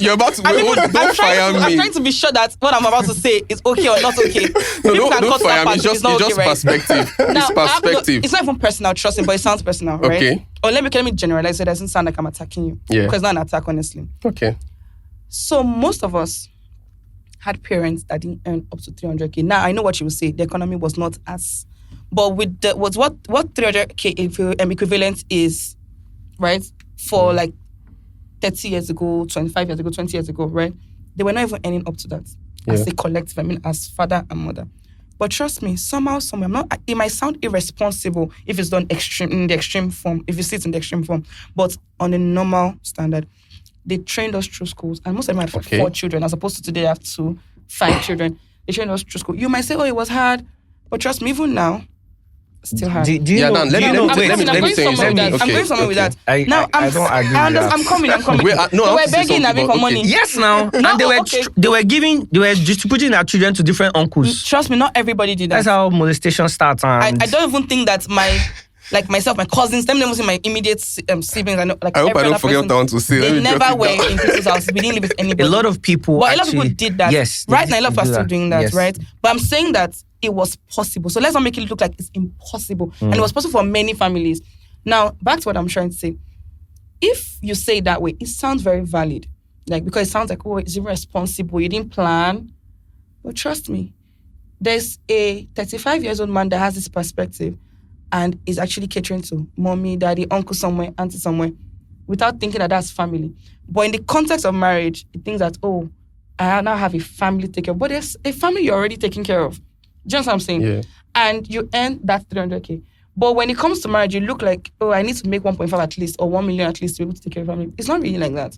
You're about to. Don't fire I'm me. trying to be sure that what I'm about to say is okay or not okay. No, People can don't cut that fire me. part It's if just not okay, right? perspective. Now, It's perspective. it's not even personal, trust me, but it sounds personal, right? Okay. Or let me generalize. It doesn't sound like I'm attacking you. Yeah. Because it's not an attack, honestly. Okay. So most of us had parents that didn't earn up to 300K. Now I know what you will say. The economy was not as, but with what 300K equivalent is, right? For like 30 years ago, 25 years ago, 20 years ago, right? They were not even earning up to that as a collective. I mean, as father and mother. But trust me, somehow, it might sound irresponsible if it's done in the extreme form, if you see it in the extreme form. But on a normal standard, they trained us through schools. And most of them had 4 children, as opposed to today, I have 5 children. They trained us through school. You might say, oh, it was hard. But trust me, even now, still hard. Do you Yeah, know? Dan, let do you me- know? let me- wait, let me- let I'm me going somewhere with that. I'm Okay, going somewhere with okay. that. I don't agree with that. I'm coming. Wait, no, I They want were to say begging, I something, mean, but for okay. money. Yes, now, No, and okay. they were distributing their children to different uncles. Trust me, not everybody did that. That's how molestation starts. I And don't even think that myself, my cousins, them never see my immediate siblings. I know, like I hope every I don't other forget person, what I want to say. Let They me never jot it were down. in people's houses. We didn't live with anybody. a lot of people. But a lot of actually, people did that. Yes, they Right now, a lot of did people are still that. doing that, Yes. right? But I'm saying that it was possible. So let's not make it look like it's impossible. And it was possible for many families. Now, back to what I'm trying to say. If you say it that way, it sounds very valid. Like, because it sounds like, oh, it's irresponsible. You didn't plan. But trust me, there's a 35 years old man that has this perspective and is actually catering to mommy, daddy, uncle somewhere, auntie somewhere, without thinking that that's family. But in the context of marriage, it thinks that, oh, I now have a family to take care of. But there's a family you're already taking care of. Do you know what I'm saying? Yeah. And you earn that 300K. But when it comes to marriage, you look like, oh, I need to make 1.5 at least, or 1 million at least to be able to take care of family. It's not really like that.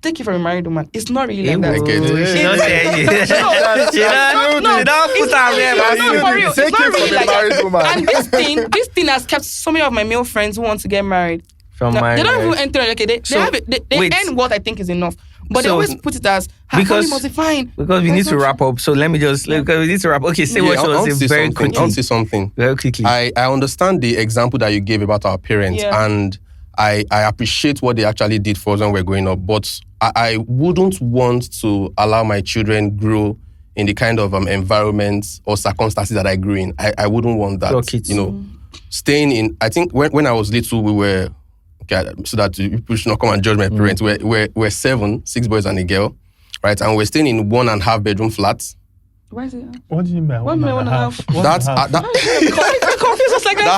Take it from a married woman. It's not really like that. Okay. She don't tell you. She don't put her there. No, for real. Take It's not it really from a like married that. woman. And this thing has kept so many of my male friends who want to get married. From Now, my they don't even enter. Okay, they So, have it. They wait. earn what I think is enough, but they So, always put it as because- family must be fine. because we That's need to not wrap up. So let me just because we need to wrap. Okay, say what Yeah, you I want want to to say say very something. I want quickly. to say something. Very quickly. I understand the example that you gave about our parents, Yeah. and I appreciate what they actually did for us when we're growing up. But I wouldn't want to allow my children grow in the kind of environment or circumstances that I grew in. I wouldn't want that. Staying in, I think when I was little, we were, so that people should not come and judge my parents, we're 6 boys and a girl, right? And we're staying in 1.5 bedroom flats. Why is it? What do you mean by 1.5? That's that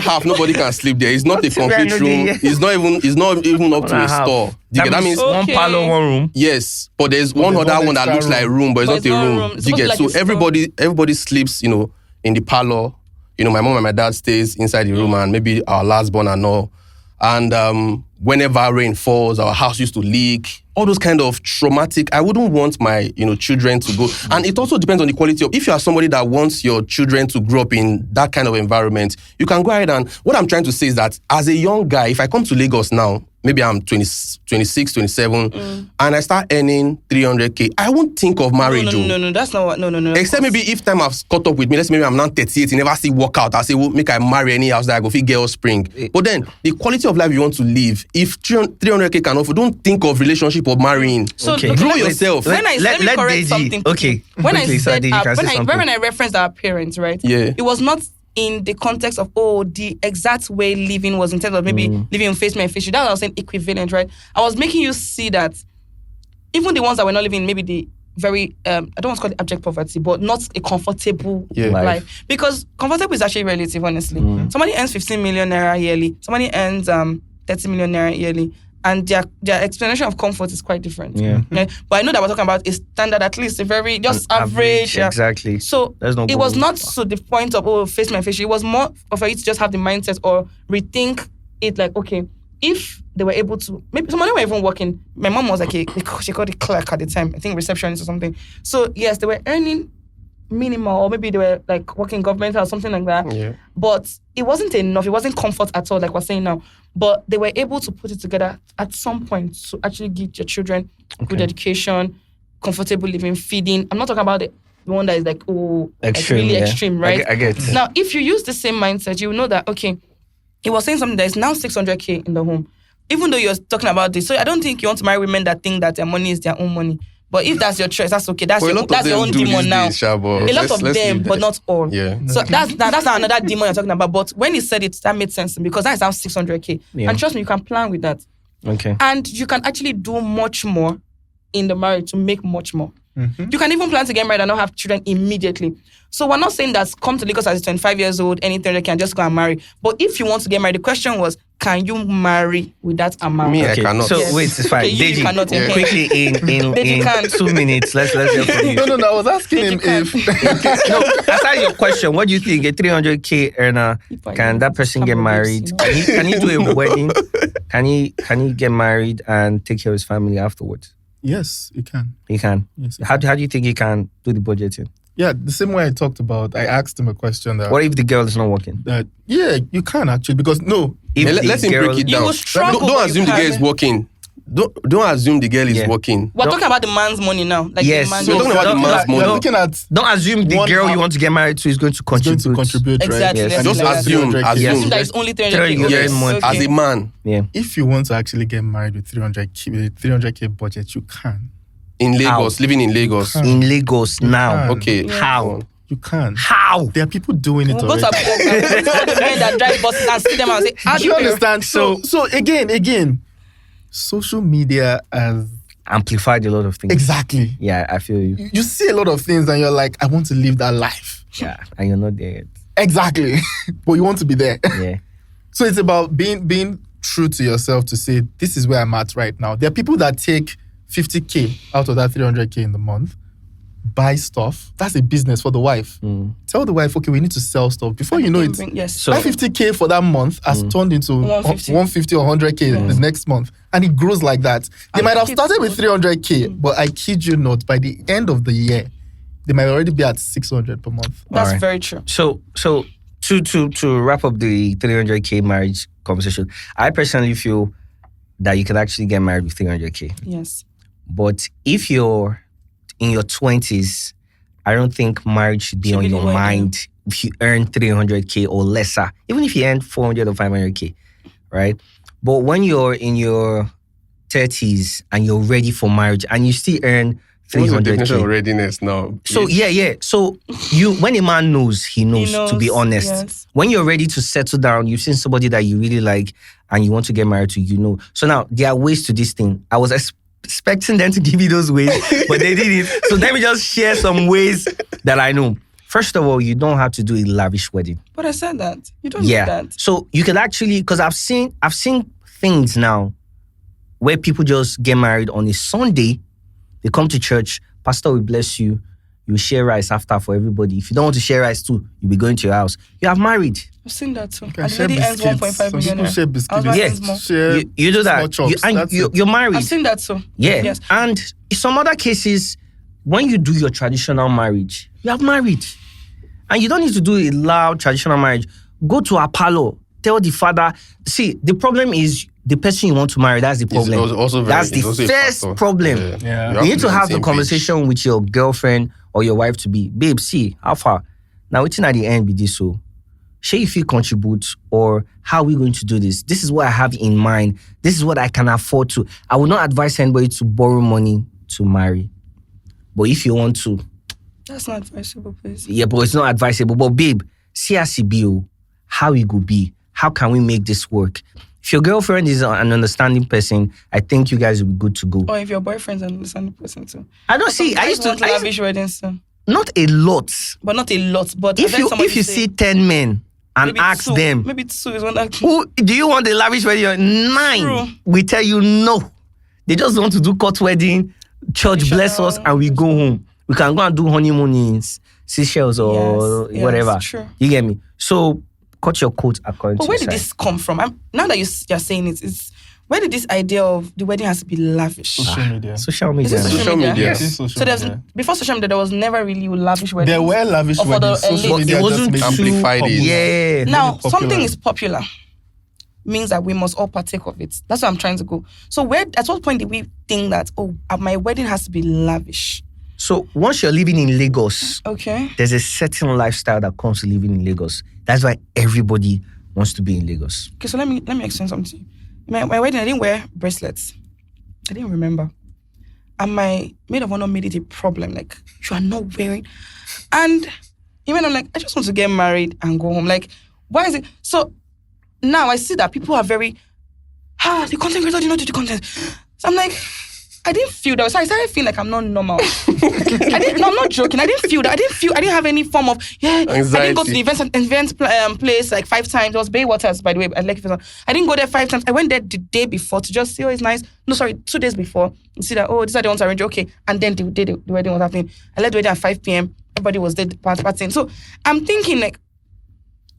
half, nobody can sleep there. It's not a complete room. It's not even up to a store. That means one parlor, one room. Yes, but there's one other one that looks like room, but it's not a room. You get so everybody sleeps, in the parlor. My mom and my dad stays inside the room, and maybe our last born and all. And whenever rain falls, our house used to leak. All those kind of traumatic. I wouldn't want my children to go. And it also depends on the quality of. If you are somebody that wants your children to grow up in that kind of environment, you can go ahead and. What I'm trying to say is that as a young guy, if I come to Lagos now, maybe I'm 26, 27, and I start earning 300K, I won't think of marriage. No, that's not what. No. Except maybe if time has caught up with me, let's say maybe I'm now 38, you never see work out. I say, well, make I marry any house that I go fit girl spring. But then the quality of life you want to live, if 300K can offer, don't think of relationship or marrying. So grow yourself. When let me correct something. Okay. When I said when I referenced our parents, right? Yeah. It was not in the context of the exact way living was in terms of maybe living on face me and face you. That's what I was saying, equivalent, right? I was making you see that even the ones that were not living maybe the very I don't want to call it abject poverty, but not a comfortable life. Because comfortable is actually relative, honestly. Somebody earns 15 million naira yearly, somebody earns 30 million naira yearly. And their explanation of comfort is quite different. Yeah. But I know that we're talking about a standard, at least a very just average. Exactly. So it was not to the point of face my face. It was more of for you to just have the mindset or rethink it. Like, okay, if they were able to, maybe some of them were even working. My mom was like she called it clerk at the time. I think receptionist or something. So yes, they were earning minimal, or maybe they were like working government or something like that. Yeah. But it wasn't enough. It wasn't comfort at all, like we're saying now. But they were able to put it together at some point to actually give your children good education, comfortable living, feeding. I'm not talking about the one that is like, extreme, really extreme, right? I get it. Now, if you use the same mindset, you will know that, okay, he was saying something that is now 600K in the home. Even though you're talking about this. So I don't think you want to marry women that think that their money is their own money. But if that's your choice, that's okay. That's your own demon now. A lot of them, but not all. Yeah. So that's another demon you're talking about. But when he said it, that made sense because that is now 600K. Yeah. And trust me, you can plan with that. Okay. And you can actually do much more in the marriage to make much more. Mm-hmm. You can even plan to get married and not have children immediately. So we're not saying that come to Lagos as 25 years old, anything, they can just go and marry. But if you want to get married, the question was, can you marry with that amount? Me, I cannot. So wait, it's fine. Okay, you cannot. Quickly in 2 minutes, let's hear from you. No, I was asking him if... Aside your question, what do you think? A 300K earner, can that person get married? Can he do a wedding? Can he get married and take care of his family afterwards? Yes, he can. He can? Yes. How do you think he can do the budgeting? Yeah, the same way I talked about, I asked him a question that... What if the girl is not working? Yeah, you can actually, because let him break it down. Don't assume the girl is working. Don't assume the girl is working. We're talking about the man's money now. Like yes. We're talking about the man's money. Looking at don't assume the girl you want to get married to is going to contribute. Exactly. Right? Yes. Just assume that it's only 300K. Yes. As a man. Yeah. If you want to actually get married with 300K budget, you can. In Lagos, living in Lagos. In Lagos now. Okay. How? You can. How? There are people doing it already. Go to the men that drive buses and see them and say, how do you understand? So again, social media has amplified a lot of things. Exactly. Yeah, I feel you. You see a lot of things and you're like, I want to live that life. Yeah, and you're not there yet. Exactly. But you want to be there. Yeah. So it's about being true to yourself to say, this is where I'm at right now. There are people that take 50K out of that 300K in the month, buy stuff. That's a business for the wife. Tell the wife, okay, we need to sell stuff. Before you know it, yes. That 50K for that month has turned into 150 or 100K the next month. And it grows like that. They might have started with 300K, but I kid you not, by the end of the year, they might already be at 600 per month. That's very true. So to wrap up the 300K marriage conversation, I personally feel that you can actually get married with 300K. Yes. But if you're in your 20s, I don't think marriage should be on your mind if you earn 300K or lesser, even if you earn 400 or 500K, right? But when you're in your 30s and you're ready for marriage and you still earn What's the 300K. definition of readiness now? So yeah. So when a man knows, he knows, to be honest. Yes. When you're ready to settle down, you've seen somebody that you really like and you want to get married to, you know. So now there are ways to this thing. I was expecting them to give me those ways, but they didn't. So let me just share some ways that I know. First of all, you don't have to do a lavish wedding. But I said that. You don't need that. So you can actually, because I've seen things now where people just get married on a Sunday. They come to church, pastor will bless you. You share rice after for everybody. If you don't want to share rice too, you'll be going to your house. You have married. I've seen that too. can And share lady earns biscuits. 1.5 Some million. people share biscuits. Husband Yeah. earns more. Share You do small that. chops. That's it. You're married. I've seen that too. Yeah. Yes. And in some other cases, when you do your traditional marriage, you have married. And you don't need to do a loud traditional marriage. Go to a parlor. Tell the father. See, the problem is the person you want to marry. That's the problem. That's the first problem. Yeah. You need to have the the conversation with your girlfriend or your wife to be, babe, see, how far? Now, waiting at the end be this, so share if you contribute or how are we going to do this? This is what I have in mind. This is what I can afford to. I will not advise anybody to borrow money to marry. But if you want to, That's not advisable, please. yeah, but it's not advisable. But babe, see as it be, how it could be. How can we make this work? If your girlfriend is an understanding person, I think you guys will be good to go. Or if your boyfriend's an understanding person too. I don't see. I used to lavish weddings too. not a lot. But not a lot. But If you see 10 men and maybe ask two, them, maybe 2 is one that. who do you want a lavish wedding? 9. True. We tell you no. They just want to do court wedding, church bless us, and we go home. We can go and do honeymoon in Seychelles or Yes, whatever. true. You get me? So cut your coat according But to where your did size. this come from? Now that you're saying it's where did this idea of the wedding has to be lavish? Social media. Social Is media. it Social media. It is social So there's media. before social media there was never really lavish weddings. There were lavish Or for the weddings. Social elite. media It just wasn't made it amplified it. popular. Yeah. Now popular. something is popular means that we must all partake of it. That's where I'm trying to go. So at what point did we think that my wedding has to be lavish? So once you're living in Lagos, Okay. there's a certain lifestyle that comes to living in Lagos. That's why everybody wants to be in Lagos. Okay, so let me explain something to you. My wedding, I didn't wear bracelets. I didn't remember. And my maid of honor made it a problem. Like, you are not wearing. And even I'm like, I just want to get married and go home. Like, why is it? So now I see that people are very, the content creator did not do the content. So I'm like, I didn't feel that. So I started feeling like I'm not normal. I'm not joking. I didn't feel that. I didn't have any form of, Anxiety. I didn't go to the event place like 5 times. It was Bay Waters, by the way. I didn't go there 5 times. I went there the day before to just see, it's nice. No, sorry, 2 days before. You see that, these are the ones I arranged. Okay. And then the day the wedding was happening. I left the wedding at 5 p.m. Everybody was there partying. So I'm thinking like,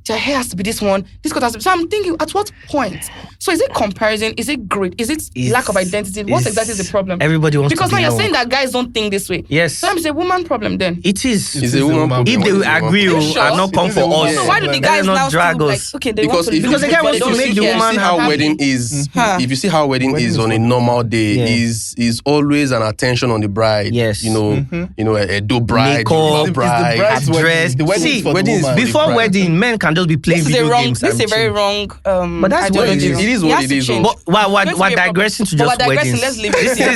their hair has to be this one, this coat has to be. So I'm thinking, at what point? So is it comparison? Is it greed? Is it lack of identity? What exactly is the problem? Everybody wants Because to now be you're known. saying that guys don't think this way. Yes. So it's a woman problem then. It is. It's a woman problem. If they will agree Are you sure? and not come It is for a woman us, So why do the Let guys them not now drag still us. like, okay, they Because want to if live you- Because the guy wants to don't make the care. woman see how happy. wedding is. Huh. If you see how wedding is on a normal day, Yeah. is always an attention on the bride. Yes. You know, a do bride, Makeup. Yoruba It's the bride. bride's wedding. Dress. The wedding See, is for the wedding is woman. Before Right. wedding, men can just be playing This is video a wrong. games. This is a and very chill. wrong. But that's what ideology. it is. It is It what has it to is. change. But Let's we're be a digressing to but just we're digressing. weddings. Let's leave This this.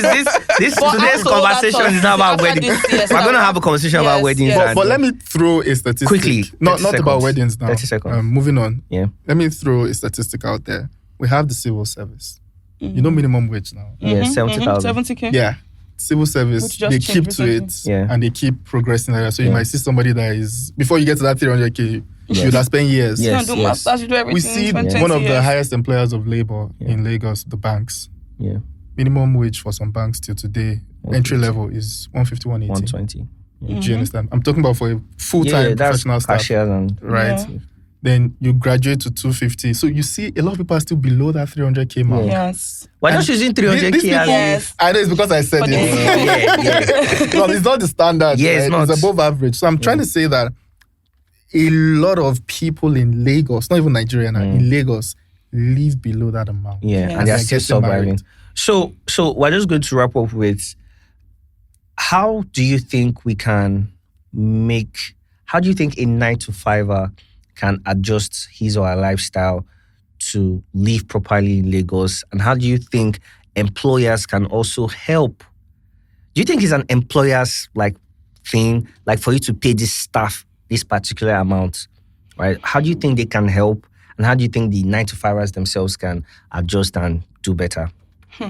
But today's after all that conversation talk, is not about after weddings. this, yes, We're now going to we- have a conversation Yes, about weddings. yes. and- But let me throw a statistic. Quickly, Not 30 about seconds. weddings now. 30 seconds. Moving on. Yeah. Let me throw a statistic out there. We have the civil service. You know minimum wage now. Yeah, 70,000. 70K. Yeah. Civil service, Which just they changed keep to recently. it Yeah. and they keep progressing like that. So you Yeah. might see somebody that is, before you get to that 300K, you would have spent years. Yes. You don't do masters, you do everything. We see 20 one of the years. highest employers of labor in Lagos, the banks. Yeah. Minimum wage for some banks till today, 150. entry level is 150, 180. 120. Do you understand? I'm talking about for a full-time that's professional staff, cashiers and right? Yeah. Then you graduate to 250. So you see a lot of people are still below that 300K mark. Yes. we're And just using These 300k people, as Yes. I know it's because I said But it. No, it's not the standard. Yeah, it's right? not. It's above average. So I'm trying to say that a lot of people in Lagos, not even Nigeria now, in Lagos, live below that amount. Yeah, Yes. and they're They're still getting surviving. married. So we're just going to wrap up with how do you think a 9-to-5er can adjust his or her lifestyle to live properly in Lagos? And how do you think employers can also help? Do you think it's an employer's like thing, like for you to pay this staff this particular amount, right? How do you think they can help, and how do you think the 9-to-5ers themselves can adjust and do better?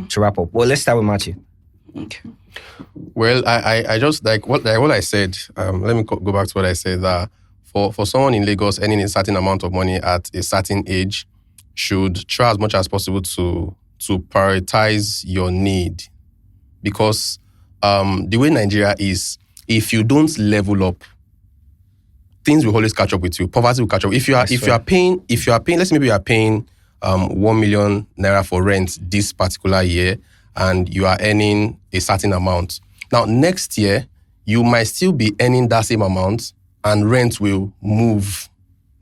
To wrap up, well, let's start with Matthew. Okay. Well, I just like what I said. Let me go back to what I said. That for someone in Lagos earning a certain amount of money at a certain age, should try as much as possible to prioritize your need, because the way Nigeria is, if you don't level up, things will always catch up with you. Poverty will catch up. If you are paying, let's say maybe you are paying 1 million naira for rent this particular year, and you are earning a certain amount. Now, next year, you might still be earning that same amount, and rent will move,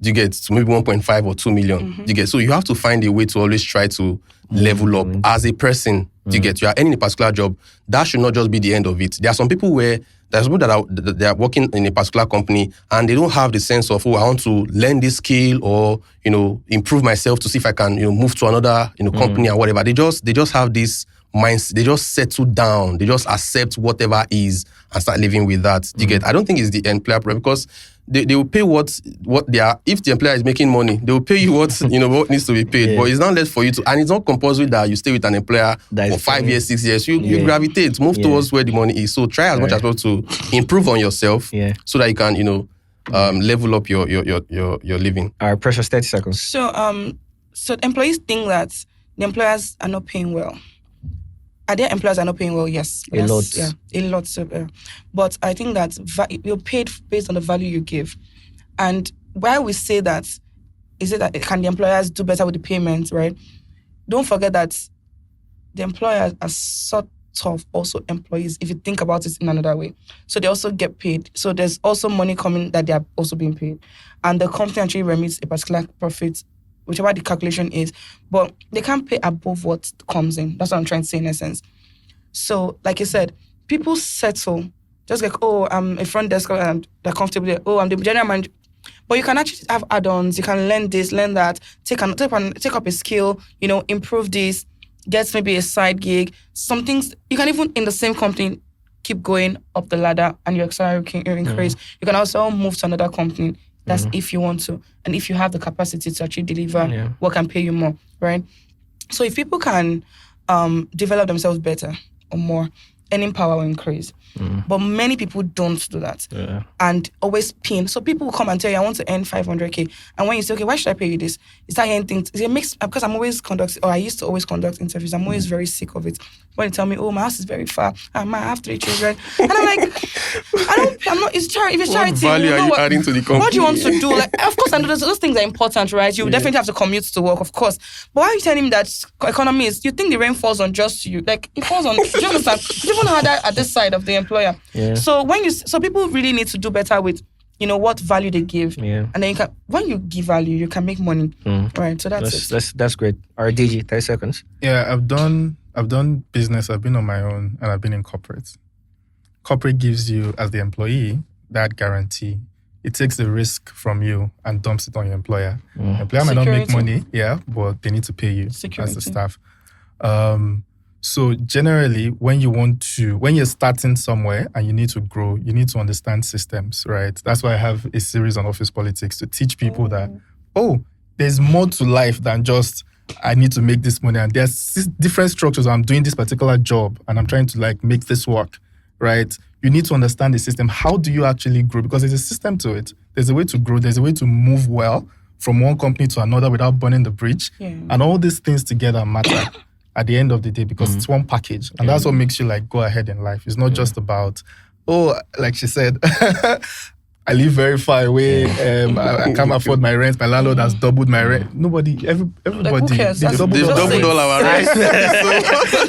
you get, to maybe 1.5 or 2 million. You get, so you have to find a way to always try to level up as a person. You get, you are earning a particular job. That should not just be the end of it. There are some people that they are working in a particular company and they don't have the sense of, I want to learn this skill or, improve myself to see if I can, move to another, company or whatever. They just have this mindset. They just settle down. They just accept whatever is and start living with that. You get, I don't think it's the employer problem, because they will pay what they are. If the employer is making money, they will pay you what what needs to be paid. But it's not left for you to, and it's not compulsory that you stay with an employer for 5 years, 6 years. You gravitate, move towards where the money is. So try as much as possible to improve on yourself, so that you can level up your living. All right, Precious, 30 seconds. So employees think that the employers are not paying well. Are there employers are not paying well? Yes. A lot. Yeah, a lot. But I think that you're paid based on the value you give. And why we say that, is it that can the employers do better with the payment, right? Don't forget that the employers are sort of also employees, if you think about it in another way. So they also get paid. So there's also money coming that they are also being paid. And the company actually remits a particular profit, whichever the calculation is, but they can't pay above what comes in. That's what I'm trying to say in essence. So, like you said, people settle, just like, I'm a front desk and they're comfortable there. I'm the general manager. But you can actually have add-ons. You can learn this, learn that, take up a skill, improve this, get maybe a side gig. Some things, you can even, in the same company, keep going up the ladder and your salary can increase. You can also move to another company. That's if you want to. And if you have the capacity to actually deliver what can pay you more, right? So if people can develop themselves better or more, earning power will increase. But many people don't do that. And always pin. So people will come and tell you, I want to earn 500K. And when you say, okay, why should I pay you this? You start hearing things. It makes, because I'm always I used to always conduct interviews. I'm always very sick of it. When you tell me, my house is very far, I have 3 children. And I'm like, I'm not, it's charity. If it's charity, what value are you adding to the company? What do you want to do? Like, of course, I know those things are important, right? You definitely have to commute to work, of course. But why are you telling me that economy is, you think the rain falls on just you? Like, it falls on, do you understand? It's even harder at this side of the employer. So people really need to do better with, what value they give. And then when you give value, you can make money. Right. So that's great. All right, DG, 30 seconds. Yeah, I've done business. I've been on my own and I've been in corporate. Corporate gives you, as the employee, that guarantee. It takes the risk from you and dumps it on your employer. Employer might not make money, but they need to pay you as the staff. So generally, when you're starting somewhere and you need to grow, you need to understand systems, right? That's why I have a series on office politics to teach people that, there's more to life than just, I need to make this money. And there's different structures. I'm doing this particular job and I'm trying to make this work, right? You need to understand the system. How do you actually grow? Because there's a system to it. There's a way to grow. There's a way to move well from one company to another without burning the bridge. And all these things together matter at the end of the day, because it's one package. And that's what makes you go ahead in life. It's not just about, like she said, I live very far away. I can't afford my rent. My landlord has doubled my rent. Everybody, They've doubled all our rent.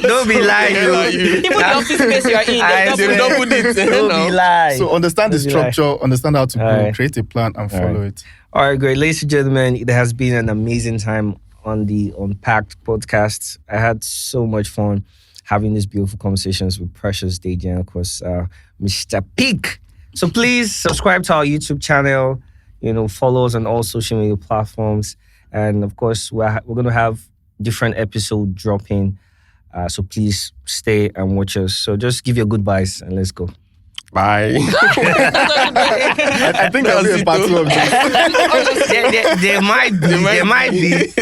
Don't be lying. Even the office space you are in, they've doubled it. Don't be lying. So understand the structure, understand how to grow, create a plan and follow it. All right, great. Ladies and gentlemen, it has been an amazing time on the Unpacked podcast. I had so much fun having these beautiful conversations with Precious, Deji, and of course, Mr. Peak. So please subscribe to our YouTube channel, follow us on all social media platforms. And of course, we're going to have different episodes dropping So please stay and watch us. So just give your goodbyes and let's go. Bye. I think that'll be a part 2 of this. There might be,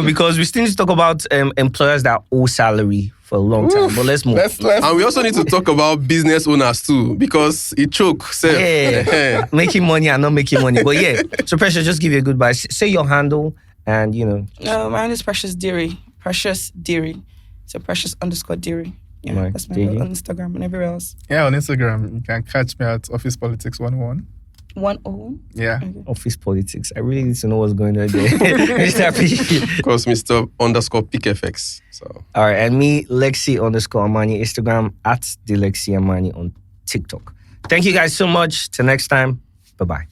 because we still need to talk about employers that owe salary for a long time. But let's move. And we also need to talk about business owners too, because it choke. Yeah, making money and not making money. But yeah, so Precious, just give you a goodbye. Say your handle and No, my name is Precious Deary. Precious Deary. So Precious_Deary. Yeah, Right. that's my JD? on Instagram and everywhere else. Yeah, on Instagram, you can catch me at Office Politics 101. 101. Yeah. office politics. I really need to know what's going on there. Mr. P. Of course, Mr._PickFX. So. All right, and me, Lexi_Amani, Instagram at the Lexi Amani on TikTok. Thank you guys so much. Till next time. Bye-bye.